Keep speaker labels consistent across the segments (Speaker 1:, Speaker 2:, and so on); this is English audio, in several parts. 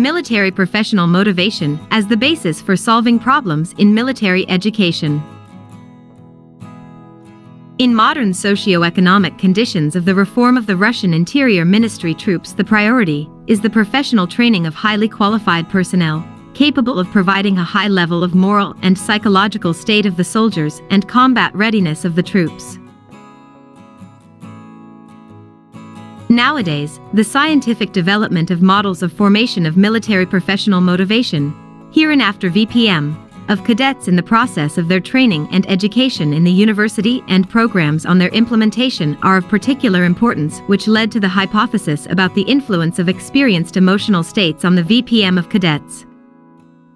Speaker 1: Military professional motivation as the basis for solving problems in military education. In modern socio-economic conditions of the reform of the Russian Interior Ministry troops, the priority is the professional training of highly qualified personnel, capable of providing a high level of moral and psychological state of the soldiers and combat readiness of the troops. Nowadays, the scientific development of models of formation of military professional motivation, hereinafter VPM, of cadets in the process of their training and education in the university and programs on their implementation are of particular importance, which led to the hypothesis about the influence of experienced emotional states on the VPM of cadets.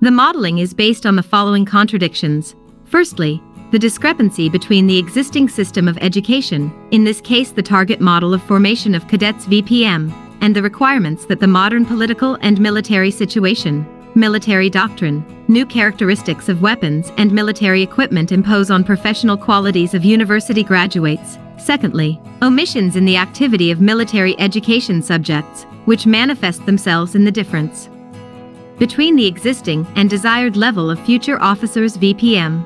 Speaker 1: The modeling is based on the following contradictions. Firstly, the discrepancy between the existing system of education, in this case the target model of formation of cadets VPM, and the requirements that the modern political and military situation, military doctrine, new characteristics of weapons and military equipment impose on professional qualities of university graduates. Secondly, omissions in the activity of military education subjects, which manifest themselves in the difference between the existing and desired level of future officers VPM.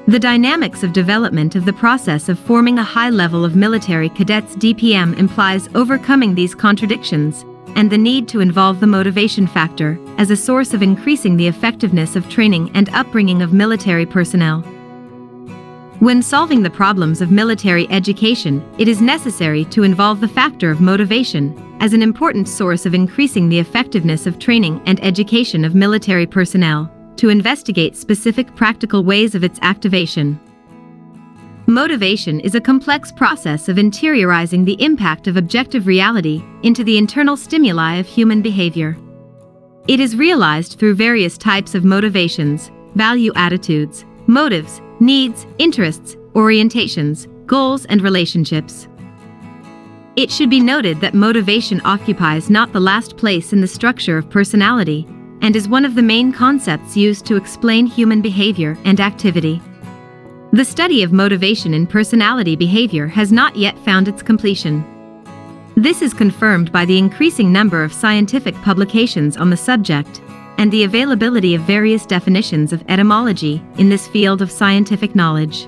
Speaker 1: The dynamics of development of the process of forming a high level of military cadets DPM implies overcoming these contradictions, and the need to involve the motivation factor as a source of increasing the effectiveness of training and upbringing of military personnel. When solving the problems of military education, it is necessary to involve the factor of motivation as an important source of increasing the effectiveness of training and education of military personnel, to investigate specific practical ways of its activation. Motivation is a complex process of interiorizing the impact of objective reality into the internal stimuli of human behavior. It is realized through various types of motivations, value attitudes, motives, needs, interests, orientations, goals, and relationships. It should be noted that motivation occupies not the last place in the structure of personality, and is one of the main concepts used to explain human behavior and activity. The study of motivation in personality behavior has not yet found its completion. This is confirmed by the increasing number of scientific publications on the subject, and the availability of various definitions of etymology in this field of scientific knowledge.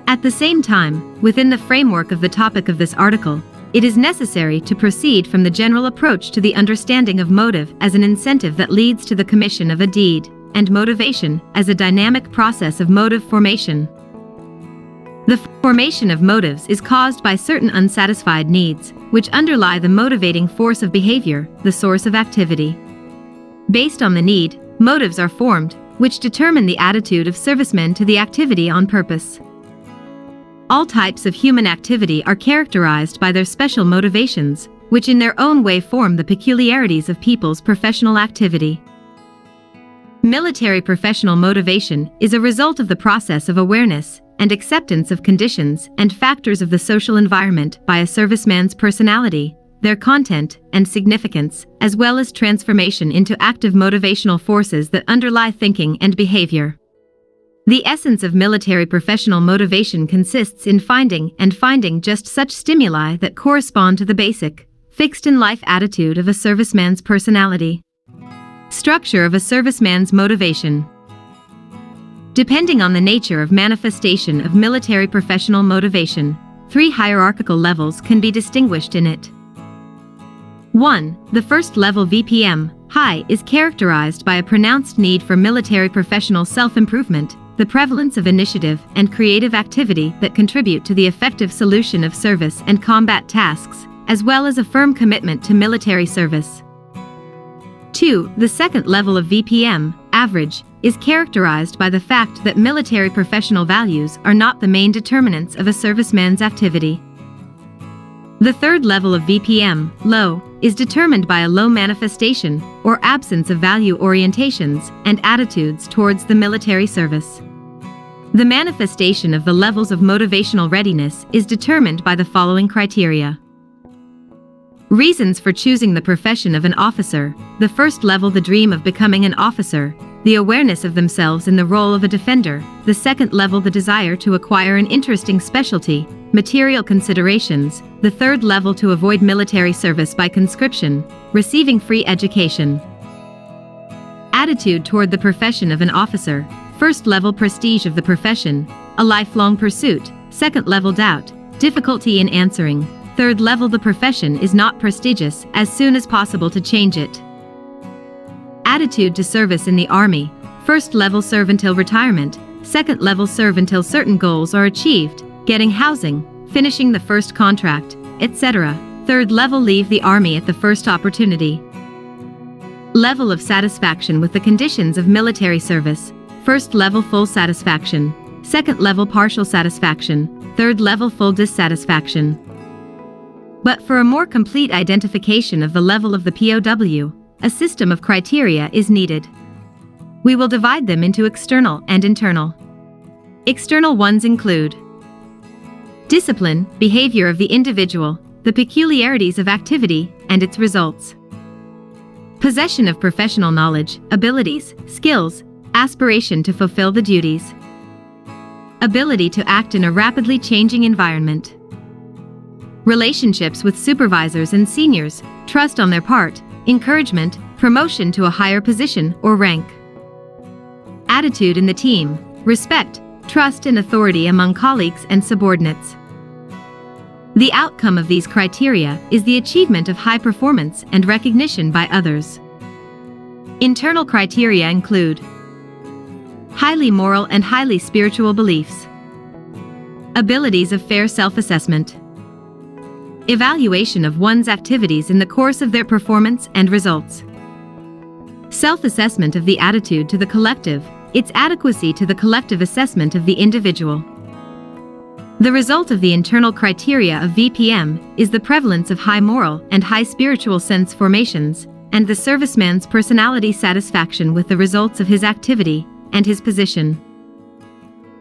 Speaker 1: At the same time, within the framework of the topic of this article, it is necessary to proceed from the general approach to the understanding of motive as an incentive that leads to the commission of a deed, and motivation as a dynamic process of motive formation. The formation of motives is caused by certain unsatisfied needs, which underlie the motivating force of behavior, the source of activity. Based on the need, motives are formed, which determine the attitude of servicemen to the activity on purpose. All types of human activity are characterized by their special motivations, which in their own way form the peculiarities of people's professional activity. Military professional motivation is a result of the process of awareness and acceptance of conditions and factors of the social environment by a serviceman's personality, their content and significance, as well as transformation into active motivational forces that underlie thinking and behavior. The essence of military professional motivation consists in finding just such stimuli that correspond to the basic, fixed-in-life attitude of a serviceman's personality. Structure of a serviceman's motivation. Depending on the nature of manifestation of military professional motivation, 3 hierarchical levels can be distinguished in it. 1. The first level VPM, high, is characterized by a pronounced need for military professional self-improvement, the prevalence of initiative and creative activity that contribute to the effective solution of service and combat tasks, as well as a firm commitment to military service. 2. The second level of VPM, average, is characterized by the fact that military professional values are not the main determinants of a serviceman's activity. The third level of VPM, low, is determined by a low manifestation or absence of value orientations and attitudes towards the military service. The manifestation of the levels of motivational readiness is determined by the following criteria. Reasons for choosing the profession of an officer: the first level, the dream of becoming an officer, the awareness of themselves in the role of a defender; the second level, the desire to acquire an interesting specialty, material considerations; the third level, to avoid military service by conscription, receiving free education. Attitude toward the profession of an officer: first level, prestige of the profession, a lifelong pursuit; second level, doubt, difficulty in answering; third level, the profession is not prestigious, as soon as possible to change it. Attitude to service in the Army: first level, serve until retirement; second level, serve until certain goals are achieved, getting housing, finishing the first contract, etc. Third level, leave the Army at the first opportunity. Level of satisfaction with the conditions of military service: first level, full satisfaction; second level, partial satisfaction; third level, full dissatisfaction. But for a more complete identification of the level of the POW, a system of criteria is needed. We will divide them into external and internal. External ones include discipline, behavior of the individual, the peculiarities of activity, and its results; possession of professional knowledge, abilities, skills, aspiration to fulfill the duties; ability to act in a rapidly changing environment; relationships with supervisors and seniors, trust on their part, encouragement, promotion to a higher position or rank; attitude in the team, respect, trust and authority among colleagues and subordinates. The outcome of these criteria is the achievement of high performance and recognition by others. Internal criteria include highly moral and highly spiritual beliefs, abilities of fair self-assessment, evaluation of one's activities in the course of their performance and results, self-assessment of the attitude to the collective, its adequacy to the collective assessment of the individual. The result of the internal criteria of VPM is the prevalence of high moral and high spiritual sense formations, and the serviceman's personality satisfaction with the results of his activity and his position.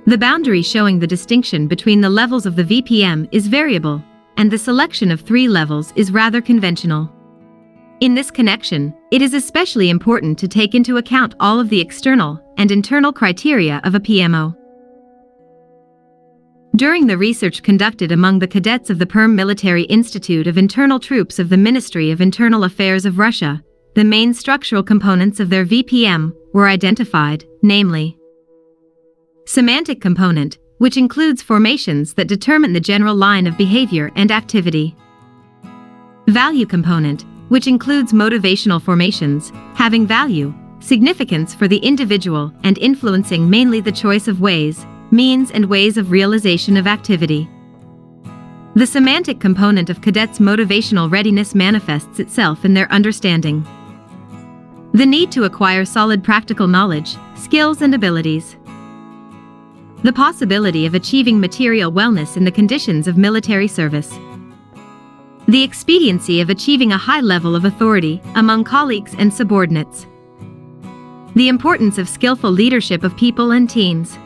Speaker 1: The boundary showing the distinction between the levels of the VPM is variable, and the selection of 3 levels is rather conventional. In this connection, it is especially important to take into account all of the external and internal criteria of a PMO. During the research conducted among the cadets of the Perm Military Institute of Internal Troops of the Ministry of Internal Affairs of Russia, the main structural components of their VPM were identified, namely: semantic component, which includes formations that determine the general line of behavior and activity; value component, which includes motivational formations, having value, significance for the individual and influencing mainly the choice of ways, means and ways of realization of activity. The semantic component of cadets' motivational readiness manifests itself in their understanding the need to acquire solid practical knowledge, skills and abilities, the possibility of achieving material wellness in the conditions of military service, the expediency of achieving a high level of authority among colleagues and subordinates, the importance of skillful leadership of people and teams,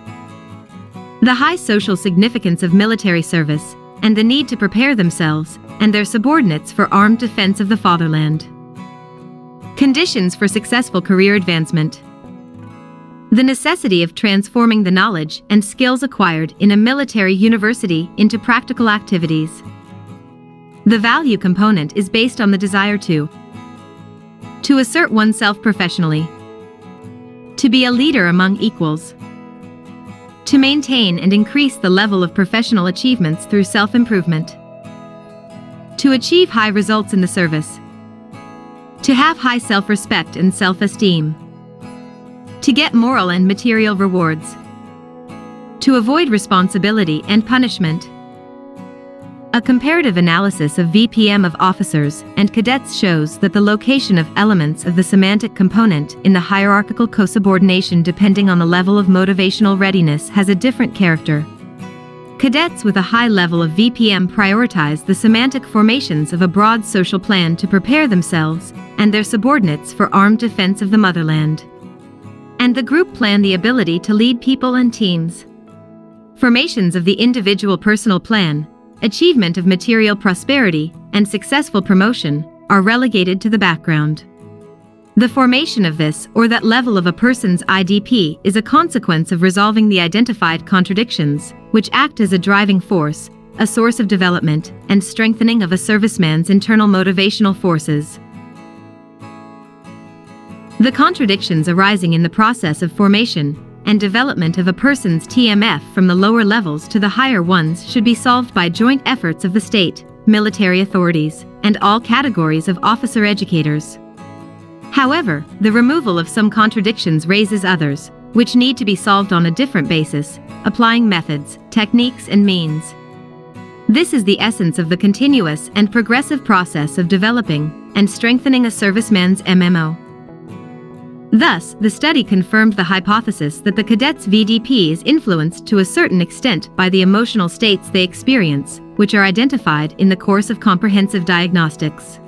Speaker 1: the high social significance of military service, and the need to prepare themselves and their subordinates for armed defense of the fatherland. Conditions for successful career advancement. The necessity of transforming the knowledge and skills acquired in a military university into practical activities. The value component is based on the desire to assert oneself professionally, to be a leader among equals, to maintain and increase the level of professional achievements through self-improvement, to achieve high results in the service, to have high self-respect and self-esteem, to get moral and material rewards, to avoid responsibility and punishment. A comparative analysis of VPM of officers and cadets shows that the location of elements of the semantic component in the hierarchical co-subordination depending on the level of motivational readiness has a different character. Cadets with a high level of VPM prioritize the semantic formations of a broad social plan to prepare themselves and their subordinates for armed defense of the motherland. And the group plan the ability to lead people and teams. Formations of the individual personal plan, achievement of material prosperity, and successful promotion are relegated to the background. The formation of this or that level of a person's IDP is a consequence of resolving the identified contradictions, which act as a driving force, a source of development, and strengthening of a serviceman's internal motivational forces. The contradictions arising in the process of formation and development of a person's TMF from the lower levels to the higher ones should be solved by joint efforts of the state, military authorities, and all categories of officer educators. However, the removal of some contradictions raises others, which need to be solved on a different basis, applying methods, techniques, and means. This is the essence of the continuous and progressive process of developing and strengthening a serviceman's MMO. Thus, the study confirmed the hypothesis that the cadets' VDP is influenced to a certain extent by the emotional states they experience, which are identified in the course of comprehensive diagnostics.